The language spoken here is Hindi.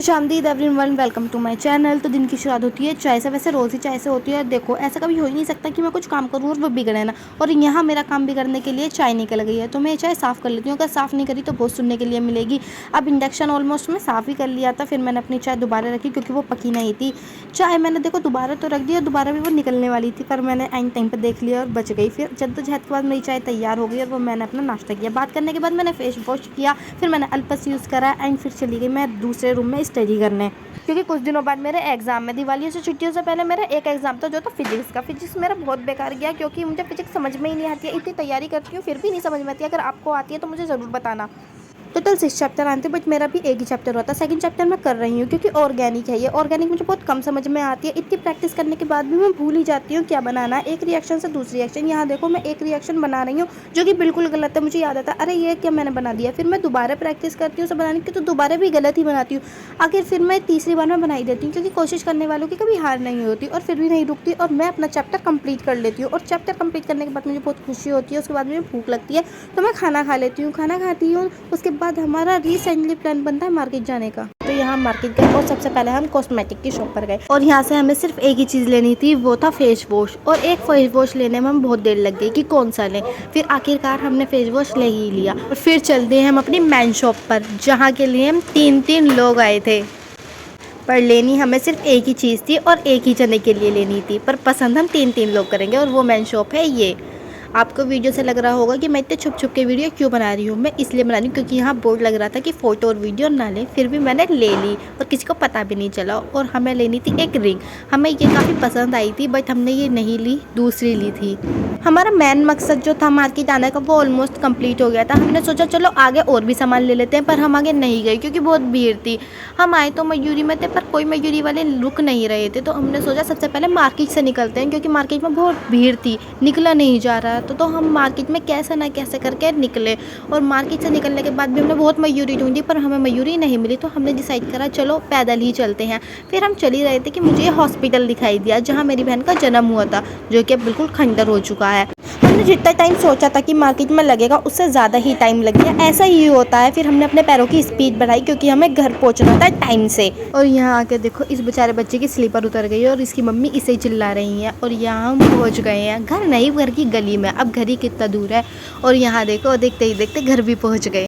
शामदीद everyone, welcome to my channel. तो दिन की शुरुआत होती है चाय से। वैसे रोज़ ही चाय से होती है। देखो, ऐसा कभी हो ही नहीं सकता कि मैं कुछ काम करूँ और वो बिगड़े ना। और यहाँ मेरा काम बिगड़ने के लिए चाय निकल गई है, तो मैं चाय साफ़ कर लेती हूँ। अगर साफ़ नहीं करी तो बहुत सुनने के लिए मिलेगी। अब इंडक्शन ऑलमोस्ट मैं साफ़ ही कर लिया था, फिर मैंने अपनी चाय दोबारा रखी क्योंकि वो पकी नहीं थी। चाय मैंने देखो दोबारा तो रख दिया, दोबारा भी वो निकलने वाली थी, पर मैंने एंड टाइम पर देख लिया और बच गई। फिर जद्दोजहद के बाद मेरी चाय तैयार हो गई और वो मैंने अपना नाश्ता किया। बात करने के बाद मैंने फेस वॉश किया, फिर मैंने अल्पस यूज़ करा एंड फिर चली गई मैं दूसरे रूम में स्टडी करने, क्योंकि कुछ दिनों बाद मेरे एग्ज़ाम में दिवाली से छुट्टियों से पहले मेरा एक एग्ज़ाम था जो था फिजिक्स का। फिजिक्स मेरा बहुत बेकार गया क्योंकि मुझे फिजिक्स समझ में ही नहीं आती है। इतनी तैयारी करती हूँ फिर भी नहीं समझ में आती है। अगर आपको आती है तो मुझे ज़रूर बताना। टोटल 6 चैप्टर आते हैं, बट मेरा भी एक ही चैप्टर होता है। सेकंड चैप्टर मैं कर रही हूँ क्योंकि ऑर्गेनिक है ये। ऑर्गेनिक मुझे बहुत कम समझ में आती है। इतनी प्रैक्टिस करने के बाद भी मैं भूल ही जाती हूँ क्या बनाना है। एक रिएक्शन से दूसरी रिएक्शन, यहाँ देखो मैं एक रिएक्शन बना रही हूँ जो कि बिल्कुल गलत है। मुझे याद आता है अरे ये क्या मैंने बना दिया, फिर मैं दोबारा प्रैक्टिस करती हूँ उसे बनाने की, तो दोबारा भी गलत ही बनाती हूँ। आखिर फिर मैं तीसरी बार में बनाई देती हूँ क्योंकि कोशिश करने वालों की कभी हार नहीं होती, और फिर भी नहीं रुकती और मैं अपना चैप्टर कंप्लीट कर लेती हूँ। और चैप्टर कंप्लीट करने के बाद मुझे बहुत खुशी होती है। उसके बाद मुझे भूख लगती है तो मैं खाना खा लेती हूँ। खाना खाती हूँ, उसके बाद हमारा रिसेंटली प्लान बनता है मार्केट जाने का। तो यहाँ मार्केट गए और सबसे पहले हम कॉस्मेटिक की शॉप पर गए और यहाँ से हमें सिर्फ एक ही चीज़ लेनी थी, वो था फेस वॉश। और एक फेस वॉश लेने में हम बहुत देर लग गई कि कौन सा लें। फिर आखिरकार हमने फेस वॉश ले ही लिया और फिर चल दिए हम अपनी मैन शॉप पर, जहाँ के लिए हम तीन लोग आए थे। पर लेनी हमें सिर्फ एक ही चीज़ थी और एक ही जने के लिए लेनी थी, पर पसंद हम तीन लोग करेंगे, और वो मैन शॉप है ये। आपको वीडियो से लग रहा होगा कि मैं इतने छुप छुप के वीडियो क्यों बना रही हूँ। मैं इसलिए बना रही हूँ क्योंकि यहाँ बोर्ड लग रहा था कि फ़ोटो और वीडियो ना लें, फिर भी मैंने ले ली और किसी को पता भी नहीं चला। और हमें लेनी थी एक रिंग। हमें ये काफ़ी पसंद आई थी, बट हमने ये नहीं ली, दूसरी ली थी। हमारा मेन मकसद जो था मार्केट आने का वो ऑलमोस्ट कंप्लीट हो गया था। हमने सोचा चलो आगे और भी सामान ले लेते हैं, पर हम आगे नहीं गए क्योंकि बहुत भीड़ थी। हम आए तो मयूरी में थे, पर कोई मयूरी वाले रुक नहीं रहे थे, तो हमने सोचा सबसे पहले मार्केट से निकलते हैं क्योंकि मार्केट में बहुत भीड़ थी, निकला नहीं जा रहा। तो हम मार्केट में कैसे ना कैसे करके निकले, और मार्केट से निकलने के बाद भी हमने बहुत मयूरी ढूंढी पर हमें मयूरी नहीं मिली। तो हमने डिसाइड करा चलो पैदल ही चलते हैं। फिर हम चल ही रहे थे कि मुझे हॉस्पिटल दिखाई दिया जहाँ मेरी बहन का जन्म हुआ था, जो कि बिल्कुल खंडर हो चुका है। हमने जितना टाइम सोचा था कि मार्केट में लगेगा उससे ज़्यादा ही टाइम लग गया। ऐसा ही होता है। फिर हमने अपने पैरों की स्पीड बढ़ाई क्योंकि हमें घर पहुंचना था टाइम से। और यहाँ आके देखो इस बेचारे बच्चे की स्लीपर उतर गई है और इसकी मम्मी इसे चिल्ला रही है। और यहाँ हम पहुँच गए हैं, घर नहीं घर की गली में। अब घर ही कितना दूर है, और यहाँ देखो देखते ही देखते घर भी पहुँच गए।